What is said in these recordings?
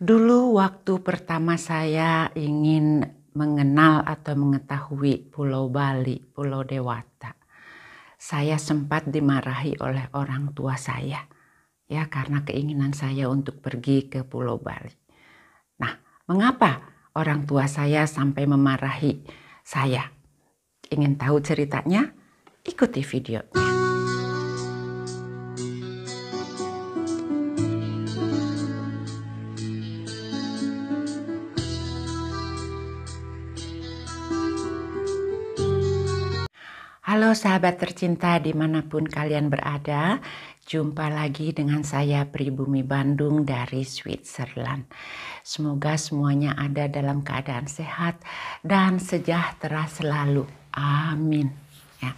Dulu waktu pertama saya ingin mengenal atau mengetahui Pulau Bali, Pulau Dewata, saya sempat dimarahi oleh orang tua saya, ya karena keinginan saya untuk pergi ke Pulau Bali. Nah, mengapa orang tua saya sampai memarahi saya? Ingin tahu ceritanya? Ikuti videonya. Halo sahabat tercinta dimanapun kalian berada, jumpa lagi dengan saya Pribumi Bandung dari Switzerland. Semoga semuanya ada dalam keadaan sehat dan sejahtera selalu. Amin. Ya.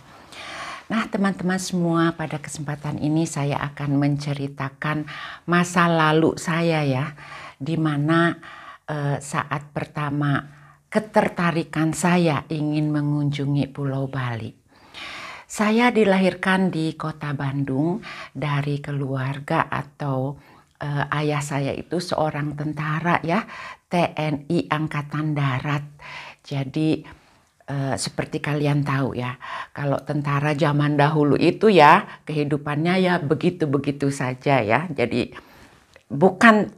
Nah teman-teman semua, pada kesempatan ini saya akan menceritakan masa lalu saya ya, dimana saat pertama ketertarikan saya ingin mengunjungi Pulau Bali. Saya dilahirkan di kota Bandung dari keluarga atau ayah saya itu seorang tentara ya, TNI Angkatan Darat. Jadi seperti kalian tahu ya, kalau tentara zaman dahulu itu ya kehidupannya ya begitu-begitu saja ya. Jadi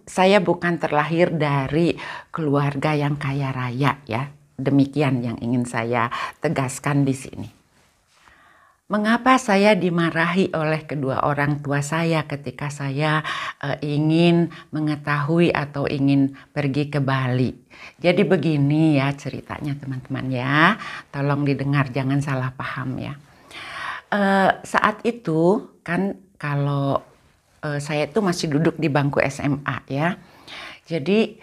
saya bukan terlahir dari keluarga yang kaya raya ya. Demikian yang ingin saya tegaskan di sini. Mengapa saya dimarahi oleh kedua orang tua saya ketika saya ingin mengetahui atau ingin pergi ke Bali? Jadi begini ya ceritanya teman-teman ya, tolong didengar jangan salah paham ya. Saat itu kan kalau saya itu masih duduk di bangku SMA ya, jadi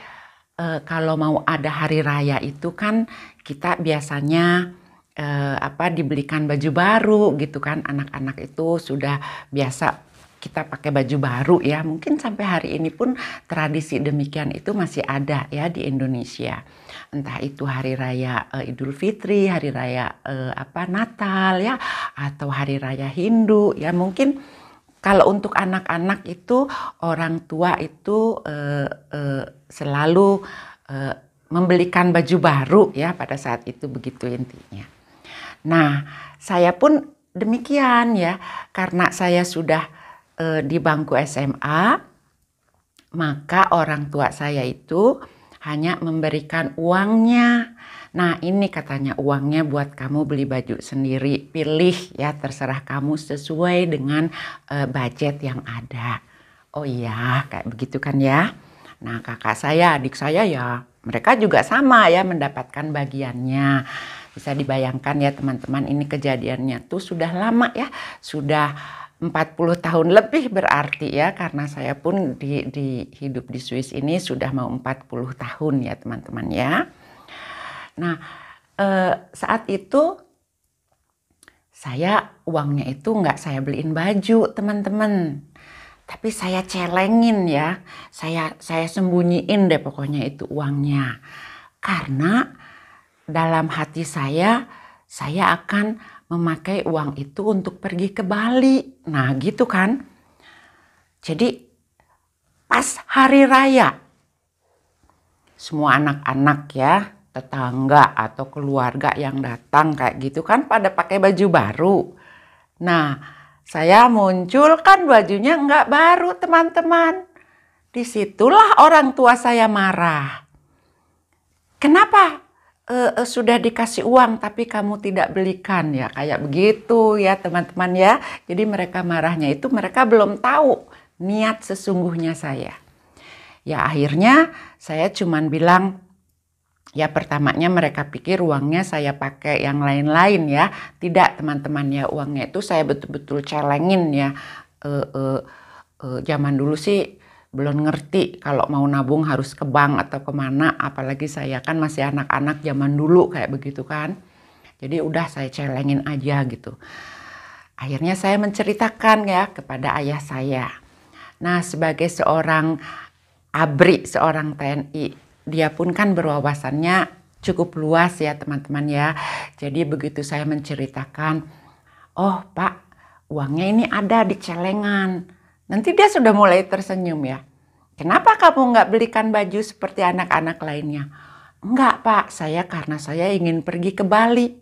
kalau mau ada hari raya itu kan kita biasanya dibelikan baju baru gitu kan. Anak-anak itu sudah biasa kita pakai baju baru ya. Mungkin sampai hari ini pun tradisi demikian itu masih ada ya di Indonesia. Entah itu hari raya Idul Fitri, hari raya Natal ya, atau hari raya Hindu ya. Mungkin kalau untuk anak-anak itu orang tua itu selalu membelikan baju baru ya pada saat itu, begitu intinya. Nah, saya pun demikian ya, karena saya sudah di bangku SMA, maka orang tua saya itu hanya memberikan uangnya. Nah, ini katanya uangnya buat kamu beli baju sendiri, pilih ya, terserah kamu sesuai dengan budget yang ada. Oh iya, kayak begitu kan ya. Nah, kakak saya, adik saya ya, mereka juga sama ya mendapatkan bagiannya. Bisa dibayangkan ya teman-teman, ini kejadiannya tuh sudah lama ya, sudah 40 tahun lebih berarti ya, karena saya pun hidup di Swiss ini sudah mau 40 tahun ya teman-teman ya. Nah saat itu saya uangnya itu nggak saya beliin baju teman-teman, tapi saya celengin ya, saya sembunyiin deh pokoknya itu uangnya, karena dalam hati saya akan memakai uang itu untuk pergi ke Bali. Nah gitu kan. Jadi pas hari raya, semua anak-anak ya, tetangga atau keluarga yang datang kayak gitu kan pada pakai baju baru. Nah saya muncul kan bajunya nggak baru teman-teman. Disitulah orang tua saya marah. Kenapa? Sudah dikasih uang tapi kamu tidak belikan ya, kayak begitu ya teman-teman ya. Jadi mereka marahnya itu mereka belum tahu niat sesungguhnya saya. Ya akhirnya saya cuman bilang, ya pertamanya mereka pikir uangnya saya pakai yang lain-lain ya. Tidak teman-teman ya, uangnya itu saya betul-betul celengin ya. Zaman dulu sih belum ngerti kalau mau nabung harus ke bank atau kemana, apalagi saya kan masih anak-anak zaman dulu kayak begitu kan. Jadi udah saya celengin aja gitu. Akhirnya saya menceritakan ya kepada ayah saya. Nah sebagai seorang ABRI, seorang TNI, dia pun kan berwawasannya cukup luas ya teman-teman ya. Jadi begitu saya menceritakan, oh Pak uangnya ini ada di celengan. Nanti dia sudah mulai tersenyum ya. Kenapa kamu nggak belikan baju seperti anak-anak lainnya? Enggak Pak, karena saya ingin pergi ke Bali.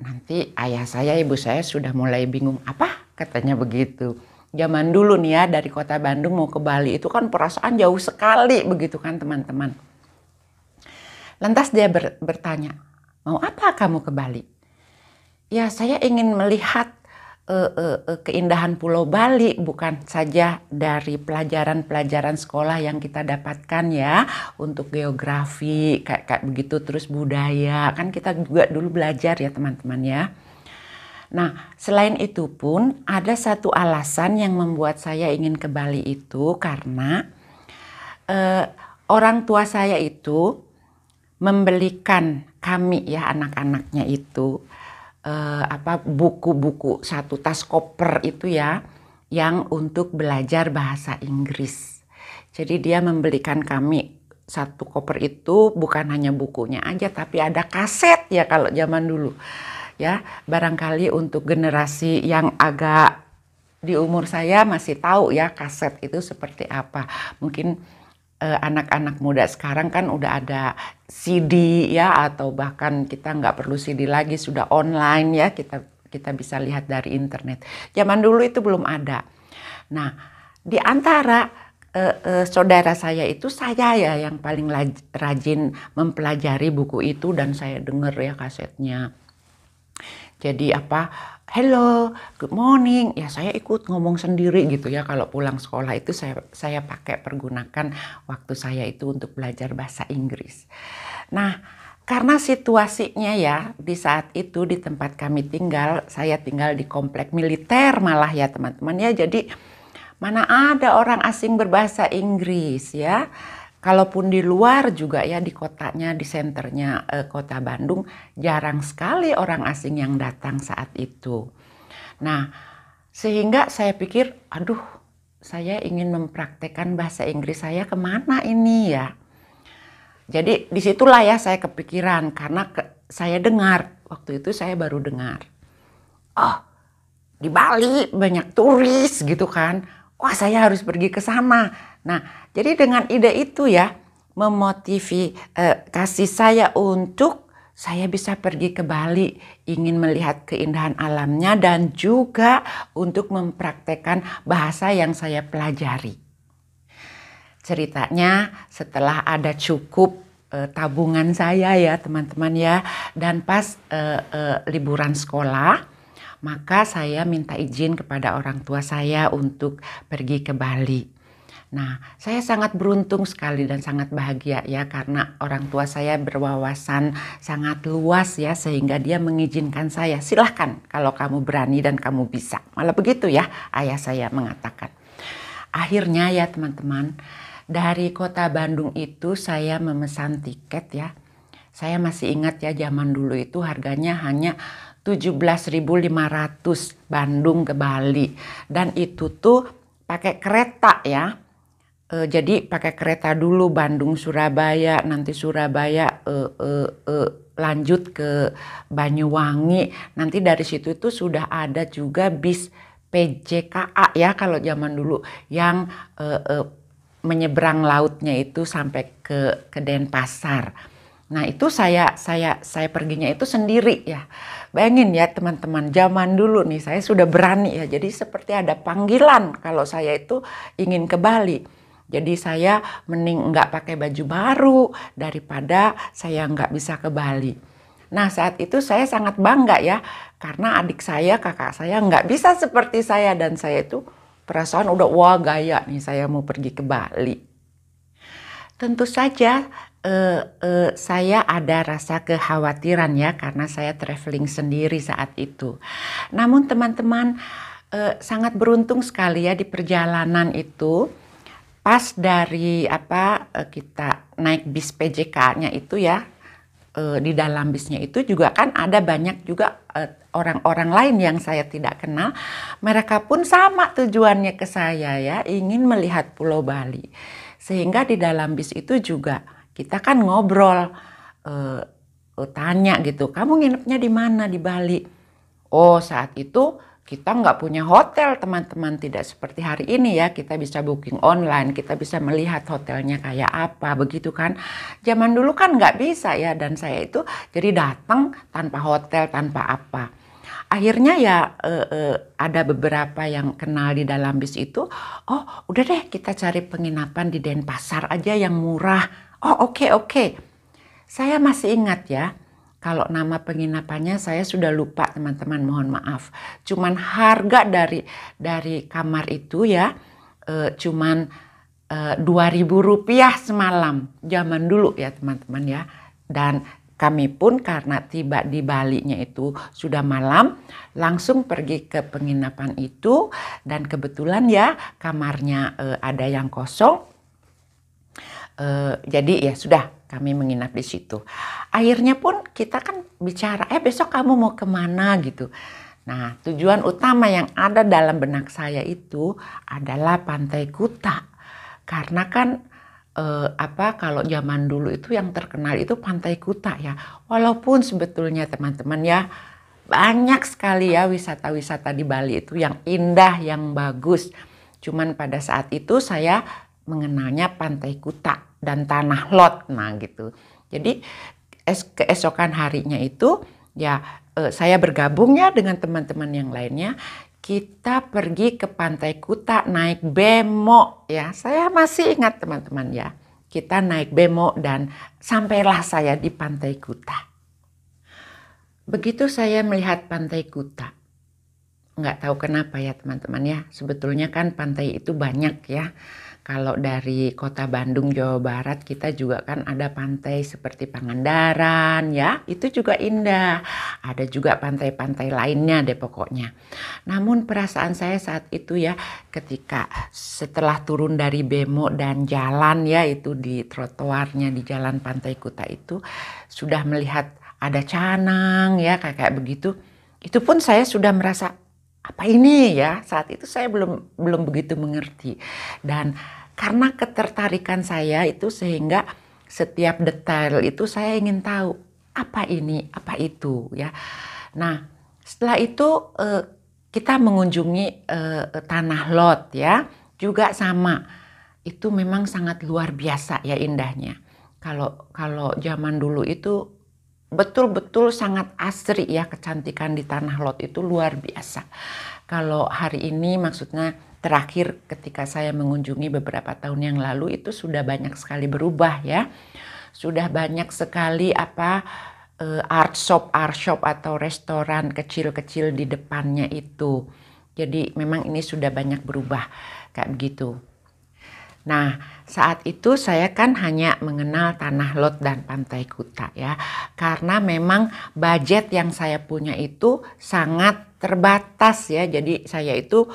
Nanti ayah saya, ibu saya sudah mulai bingung. Apa? Katanya begitu. Zaman dulu nih ya, dari kota Bandung mau ke Bali itu kan perasaan jauh sekali begitu kan teman-teman. Lantas dia bertanya, mau apa kamu ke Bali? Ya saya ingin melihat keindahan Pulau Bali, bukan saja dari pelajaran-pelajaran sekolah yang kita dapatkan ya, untuk geografi kayak begitu, terus budaya kan kita juga dulu belajar ya teman-teman ya. Nah selain itu pun ada satu alasan yang membuat saya ingin ke Bali itu karena orang tua saya itu membelikan kami ya anak-anaknya itu buku-buku, satu tas koper itu ya, yang untuk belajar bahasa Inggris. Jadi dia membelikan kami satu koper itu bukan hanya bukunya aja, tapi ada kaset ya kalau zaman dulu. Ya, barangkali untuk generasi yang agak di umur saya masih tahu ya kaset itu seperti apa. Mungkin anak-anak muda sekarang kan udah ada CD ya, atau bahkan kita nggak perlu CD lagi, sudah online ya, kita bisa lihat dari internet. Zaman dulu itu belum ada. Nah di antara saudara saya itu saya ya yang paling rajin mempelajari buku itu, dan saya dengar ya kasetnya. Jadi hello, good morning. Ya saya ikut ngomong sendiri gitu ya. Kalau pulang sekolah itu saya pakai pergunakan waktu saya itu untuk belajar bahasa Inggris. Nah, karena situasinya ya di saat itu di tempat kami tinggal, saya tinggal di komplek militer malah ya teman-teman ya. Jadi mana ada orang asing berbahasa Inggris ya. Kalaupun di luar juga ya, di kotanya, di senternya kota Bandung, jarang sekali orang asing yang datang saat itu. Nah, sehingga saya pikir, aduh, saya ingin mempraktekkan bahasa Inggris saya kemana ini ya. Jadi disitulah ya saya kepikiran, karena saya dengar, waktu itu saya baru dengar. Oh, di Bali banyak turis gitu kan. Wah saya harus pergi ke sana. Nah jadi dengan ide itu ya kasih saya untuk saya bisa pergi ke Bali, ingin melihat keindahan alamnya dan juga untuk mempraktekkan bahasa yang saya pelajari. Ceritanya setelah ada cukup tabungan saya ya teman-teman ya, dan pas liburan sekolah, maka saya minta izin kepada orang tua saya untuk pergi ke Bali. Nah, saya sangat beruntung sekali dan sangat bahagia ya, karena orang tua saya berwawasan sangat luas ya, sehingga dia mengizinkan saya, silahkan kalau kamu berani dan kamu bisa. Malah begitu ya, ayah saya mengatakan. Akhirnya ya teman-teman, dari kota Bandung itu saya memesan tiket ya. Saya masih ingat ya, zaman dulu itu harganya hanya 17.500 Bandung ke Bali, dan itu tuh pakai kereta ya. Jadi pakai kereta dulu Bandung Surabaya, nanti Surabaya lanjut ke Banyuwangi, nanti dari situ itu sudah ada juga bis PJKA ya kalau zaman dulu, yang menyeberang lautnya itu sampai ke Denpasar. Nah itu saya perginya itu sendiri ya. Bayangin ya teman-teman, zaman dulu nih saya sudah berani ya. Jadi seperti ada panggilan kalau saya itu ingin ke Bali. Jadi saya mending nggak pakai baju baru daripada saya nggak bisa ke Bali. Nah saat itu saya sangat bangga ya, karena adik saya, kakak saya nggak bisa seperti saya, dan saya itu perasaan udah wah gaya nih saya mau pergi ke Bali. Tentu saja saya ada rasa kekhawatiran ya, karena saya traveling sendiri saat itu. Namun teman-teman sangat beruntung sekali ya di perjalanan itu, pas dari kita naik bis PJK-nya itu ya, di dalam bisnya itu juga kan ada banyak juga orang-orang lain yang saya tidak kenal. Mereka pun sama tujuannya ke saya ya, ingin melihat Pulau Bali. Sehingga di dalam bis itu juga kita kan ngobrol, tanya gitu, kamu nginepnya di mana di Bali? Oh saat itu kita nggak punya hotel teman-teman, tidak seperti hari ini ya, kita bisa booking online, kita bisa melihat hotelnya kayak apa, begitu kan. Zaman dulu kan nggak bisa ya, dan saya itu jadi datang tanpa hotel, tanpa apa. Akhirnya ya ada beberapa yang kenal di dalam bis itu, oh udah deh kita cari penginapan di Denpasar aja yang murah. Oh oke. Saya masih ingat ya, kalau nama penginapannya saya sudah lupa teman-teman, mohon maaf. Cuman harga dari kamar itu ya cuman Rp2.000 semalam. Zaman dulu ya teman-teman ya. Dan kami pun karena tiba di Bali-nya itu sudah malam, langsung pergi ke penginapan itu. Dan kebetulan ya kamarnya ada yang kosong. Jadi ya sudah kami menginap di situ. Akhirnya pun kita kan bicara, besok kamu mau kemana gitu. Nah tujuan utama yang ada dalam benak saya itu adalah Pantai Kuta. Karena kan kalau zaman dulu itu yang terkenal itu Pantai Kuta ya. Walaupun sebetulnya teman-teman ya banyak sekali ya wisata-wisata di Bali itu yang indah, yang bagus. Cuman pada saat itu saya mengenalnya Pantai Kuta dan Tanah Lot, nah gitu. Jadi keesokan harinya itu ya saya bergabung ya dengan teman-teman yang lainnya. Kita pergi ke Pantai Kuta naik bemo ya. Saya masih ingat teman-teman ya. Kita naik bemo dan sampailah saya di Pantai Kuta. Begitu saya melihat Pantai Kuta, nggak tahu kenapa ya teman-teman ya. Sebetulnya kan pantai itu banyak ya. Kalau dari kota Bandung, Jawa Barat, kita juga kan ada pantai seperti Pangandaran ya. Itu juga indah. Ada juga pantai-pantai lainnya deh pokoknya. Namun perasaan saya saat itu ya, ketika setelah turun dari bemo dan jalan ya itu di trotoarnya di jalan Pantai Kuta itu, sudah melihat ada canang ya kayak begitu. Itu pun saya sudah merasa, apa ini ya? Saat itu saya belum begitu mengerti. Dan karena ketertarikan saya itu sehingga setiap detail itu saya ingin tahu apa ini, apa itu ya. Nah, setelah itu kita mengunjungi Tanah Lot ya. Juga sama. Itu memang sangat luar biasa ya indahnya. Kalau zaman dulu itu betul-betul sangat asri ya, kecantikan di Tanah Lot itu luar biasa. Kalau hari ini maksudnya terakhir ketika saya mengunjungi beberapa tahun yang lalu itu sudah banyak sekali berubah ya. Sudah banyak sekali art shop atau restoran kecil-kecil di depannya itu. Jadi memang ini sudah banyak berubah kayak begitu. Nah, saat itu saya kan hanya mengenal Tanah Lot dan Pantai Kuta ya. Karena memang budget yang saya punya itu sangat terbatas ya. Jadi saya itu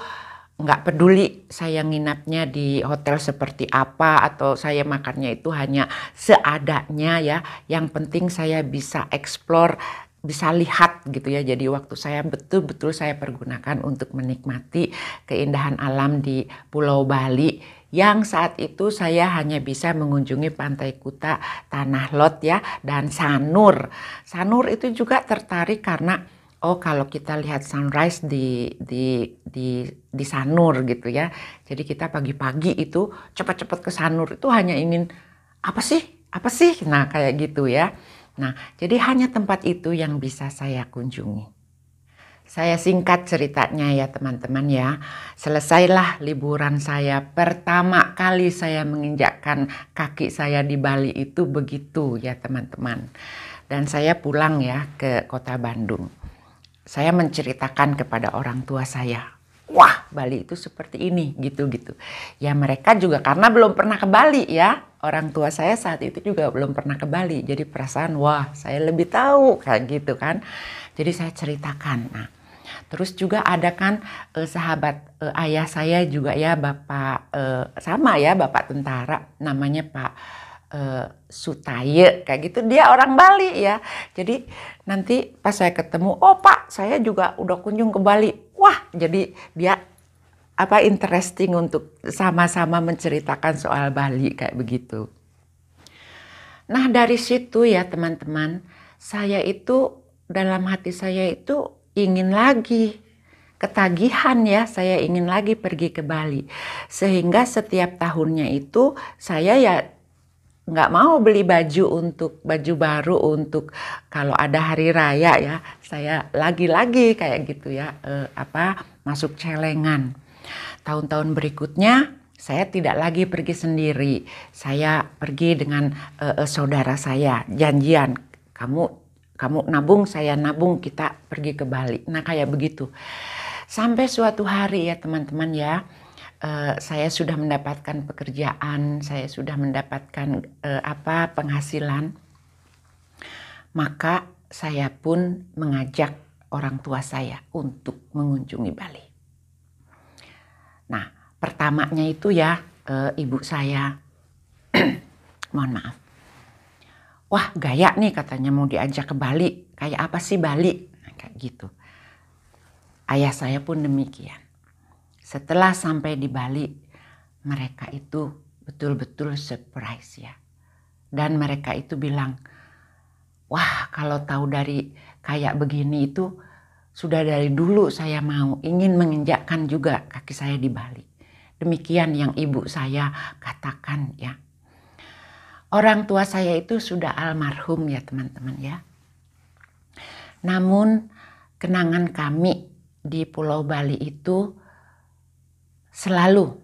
nggak peduli saya nginapnya di hotel seperti apa atau saya makannya itu hanya seadanya ya. Yang penting saya bisa explore, bisa lihat gitu ya. Jadi waktu saya betul-betul saya pergunakan untuk menikmati keindahan alam di Pulau Bali. Yang saat itu saya hanya bisa mengunjungi Pantai Kuta, Tanah Lot ya, dan Sanur. Sanur itu juga tertarik karena kalau kita lihat sunrise di Sanur gitu ya. Jadi kita pagi-pagi itu cepat-cepat ke Sanur itu hanya ingin apa sih? Nah kayak gitu ya. Nah jadi hanya tempat itu yang bisa saya kunjungi. Saya singkat ceritanya ya teman-teman ya. Selesailah liburan saya. Pertama kali saya menginjakkan kaki saya di Bali itu begitu ya teman-teman. Dan saya pulang ya ke kota Bandung. Saya menceritakan kepada orang tua saya. Wah Bali itu seperti ini gitu-gitu. Ya mereka juga karena belum pernah ke Bali ya. Orang tua saya saat itu juga belum pernah ke Bali. Jadi perasaan wah saya lebih tahu kayak gitu kan. Jadi saya ceritakan. Nah, terus juga ada kan sahabat ayah saya juga ya Bapak sama ya Bapak tentara namanya Pak Sutaye kayak gitu, dia orang Bali ya. Jadi nanti pas saya ketemu, oh Pak saya juga udah kunjung ke Bali. Wah jadi dia interesting untuk sama-sama menceritakan soal Bali kayak begitu. Nah dari situ ya teman-teman, saya itu dalam hati saya itu ingin lagi ketagihan ya, saya ingin lagi pergi ke Bali. Sehingga setiap tahunnya itu saya ya nggak mau beli baju baru untuk kalau ada hari raya ya. Saya lagi-lagi kayak gitu ya, masuk celengan. Tahun-tahun berikutnya saya tidak lagi pergi sendiri. Saya pergi dengan saudara saya, janjian. Kamu nabung, saya nabung, kita pergi ke Bali. Nah kayak begitu. Sampai suatu hari ya teman-teman ya, saya sudah mendapatkan pekerjaan, saya sudah mendapatkan penghasilan. Maka saya pun mengajak orang tua saya untuk mengunjungi Bali. Nah, pertamanya itu ya ibu saya, mohon maaf. Wah gaya nih katanya mau diajak ke Bali, kayak apa sih Bali? Nah, kayak gitu. Ayah saya pun demikian. Setelah sampai di Bali, mereka itu betul-betul surprise ya. Dan mereka itu bilang, wah kalau tahu dari kayak begini itu sudah dari dulu saya mau ingin menginjakkan juga kaki saya di Bali. Demikian yang ibu saya katakan ya. Orang tua saya itu sudah almarhum ya teman-teman ya. Namun kenangan kami di Pulau Bali itu selalu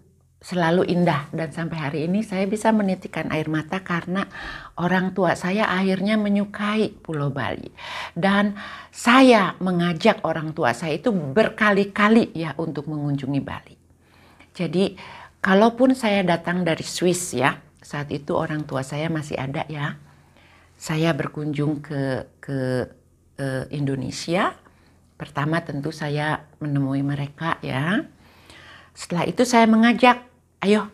indah, dan sampai hari ini saya bisa menitikkan air mata karena orang tua saya akhirnya menyukai Pulau Bali. Dan saya mengajak orang tua saya itu berkali-kali ya untuk mengunjungi Bali. Jadi kalaupun saya datang dari Swiss ya, saat itu orang tua saya masih ada ya. Saya berkunjung ke Indonesia. Pertama tentu saya menemui mereka ya. Setelah itu saya mengajak, ayo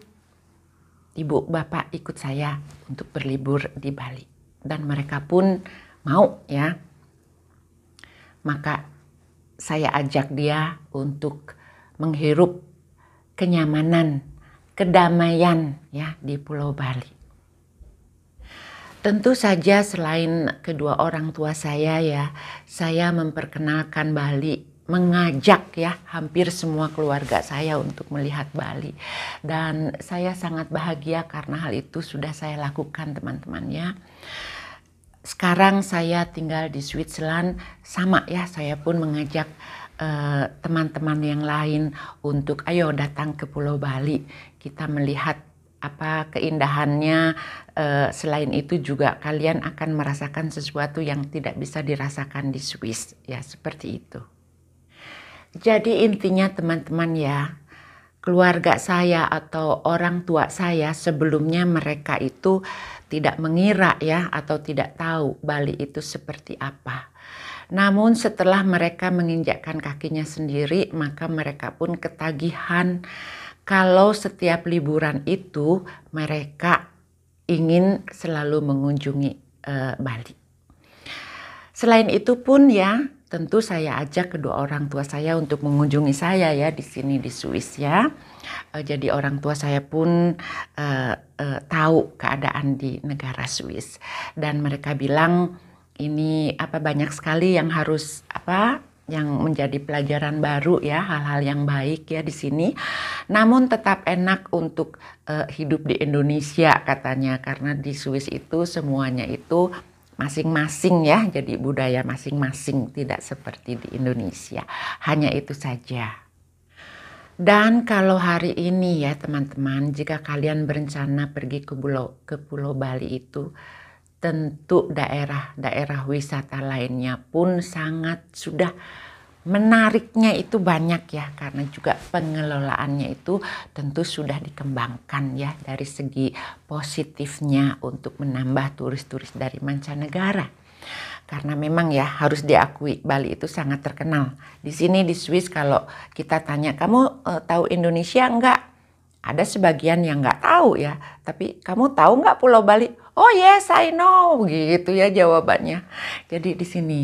ibu bapak ikut saya untuk berlibur di Bali. Dan mereka pun mau ya. Maka saya ajak dia untuk menghirup kenyamanan, kedamaian ya di Pulau Bali. Tentu saja selain kedua orang tua saya ya, saya memperkenalkan Bali, mengajak ya hampir semua keluarga saya untuk melihat Bali. Dan saya sangat bahagia karena hal itu sudah saya lakukan teman-teman ya. Sekarang saya tinggal di Switzerland, sama ya, saya pun mengajak teman-teman yang lain untuk ayo datang ke Pulau Bali, kita melihat apa keindahannya. Selain itu juga kalian akan merasakan sesuatu yang tidak bisa dirasakan di Swiss ya, seperti itu. Jadi intinya teman-teman ya, keluarga saya atau orang tua saya sebelumnya mereka itu tidak mengira ya atau tidak tahu Bali itu seperti apa. Namun setelah mereka menginjakkan kakinya sendiri, maka mereka pun ketagihan kalau setiap liburan itu mereka ingin selalu mengunjungi Bali. Selain itu pun ya, tentu saya ajak kedua orang tua saya untuk mengunjungi saya ya di sini di Swiss ya. Jadi orang tua saya pun tahu keadaan di negara Swiss, dan mereka bilang ini banyak sekali yang harus yang menjadi pelajaran baru ya, hal-hal yang baik ya di sini. Namun tetap enak untuk hidup di Indonesia katanya, karena di Swiss itu semuanya itu masing-masing ya, jadi budaya masing-masing, tidak seperti di Indonesia. Hanya itu saja. Dan kalau hari ini ya teman-teman, jika kalian berencana pergi ke Pulau Bali itu, tentu daerah-daerah wisata lainnya pun sangat sudah menariknya itu banyak ya, karena juga pengelolaannya itu tentu sudah dikembangkan ya dari segi positifnya untuk menambah turis-turis dari mancanegara. Karena memang ya harus diakui Bali itu sangat terkenal. Di sini di Swiss kalau kita tanya, kamu tahu Indonesia enggak? Ada sebagian yang nggak tahu ya, tapi kamu tahu nggak Pulau Bali? Oh yes, I know, gitu ya jawabannya. Jadi di sini.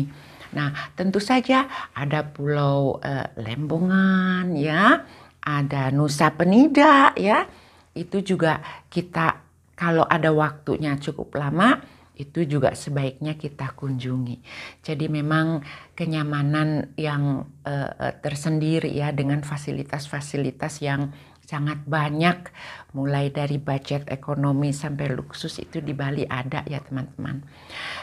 Nah, tentu saja ada Pulau Lembongan ya, ada Nusa Penida ya. Itu juga kita kalau ada waktunya cukup lama, itu juga sebaiknya kita kunjungi. Jadi memang kenyamanan yang tersendiri ya, dengan fasilitas-fasilitas yang sangat banyak, mulai dari budget ekonomi sampai luksus itu di Bali ada ya teman-teman.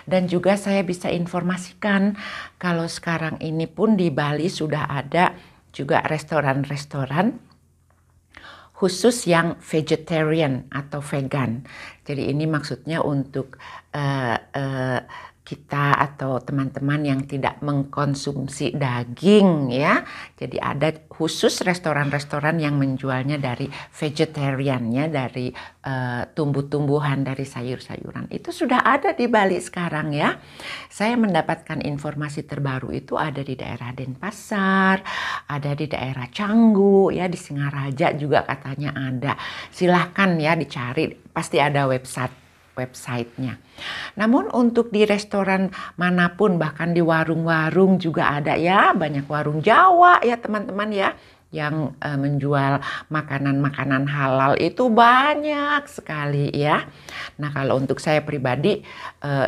Dan juga saya bisa informasikan kalau sekarang ini pun di Bali sudah ada juga restoran-restoran khusus yang vegetarian atau vegan. Jadi ini maksudnya untuk kita atau teman-teman yang tidak mengkonsumsi daging ya. Jadi ada khusus restoran-restoran yang menjualnya dari vegetariannya, dari tumbuh-tumbuhan, dari sayur-sayuran. Itu sudah ada di Bali sekarang ya. Saya mendapatkan informasi terbaru itu ada di daerah Denpasar, ada di daerah Canggu ya, di Singaraja juga katanya ada. Silahkan ya dicari, pasti ada websitenya. Namun untuk di restoran manapun, bahkan di warung-warung juga ada ya, banyak warung Jawa ya teman-teman ya, yang menjual makanan-makanan halal itu banyak sekali ya. Nah kalau untuk saya pribadi,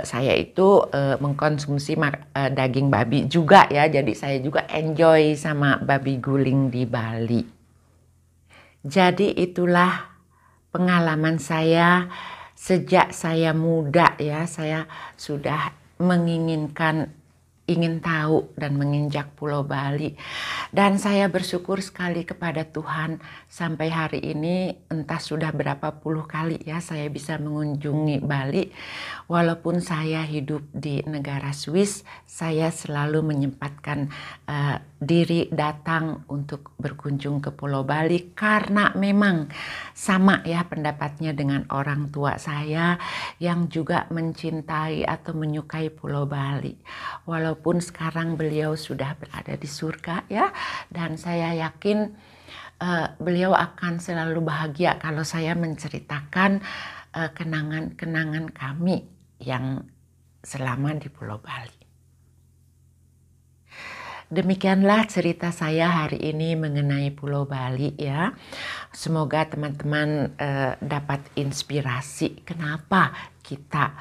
saya itu mengkonsumsi daging babi juga ya, jadi saya juga enjoy sama babi guling di Bali. Jadi itulah pengalaman saya sejak saya muda ya, saya sudah ingin tahu dan menginjak Pulau Bali. Dan saya bersyukur sekali kepada Tuhan sampai hari ini, entah sudah berapa puluh kali ya saya bisa mengunjungi Bali. Walaupun saya hidup di negara Swiss, saya selalu menyempatkan diri datang untuk berkunjung ke Pulau Bali karena memang sama ya pendapatnya dengan orang tua saya yang juga mencintai atau menyukai Pulau Bali. Walaupun sekarang beliau sudah berada di surga ya, dan saya yakin beliau akan selalu bahagia kalau saya menceritakan kenangan-kenangan kami yang selama di Pulau Bali. Demikianlah cerita saya hari ini mengenai Pulau Bali ya. Semoga teman-teman dapat inspirasi kenapa kita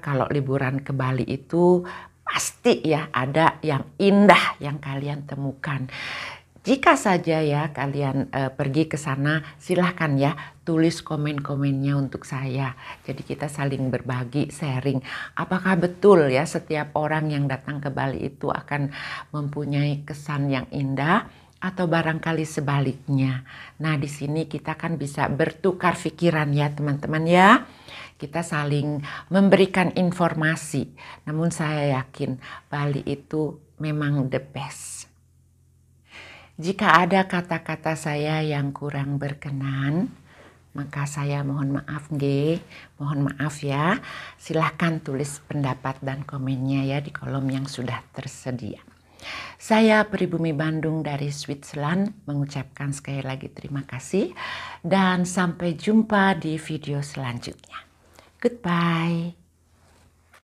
kalau liburan ke Bali itu pasti ya ada yang indah yang kalian temukan. Jika saja ya kalian pergi ke sana, silahkan ya tulis komen-komennya untuk saya. Jadi kita saling berbagi, sharing. Apakah betul ya setiap orang yang datang ke Bali itu akan mempunyai kesan yang indah atau barangkali sebaliknya. Nah di sini kita kan bisa bertukar pikiran ya teman-teman ya. Kita saling memberikan informasi. Namun saya yakin Bali itu memang the best. Jika ada kata-kata saya yang kurang berkenan, maka saya mohon maaf mohon maaf ya. Silahkan tulis pendapat dan komennya ya di kolom yang sudah tersedia. Saya Pribumi Bandung dari Switzerland mengucapkan sekali lagi terima kasih dan sampai jumpa di video selanjutnya. Goodbye.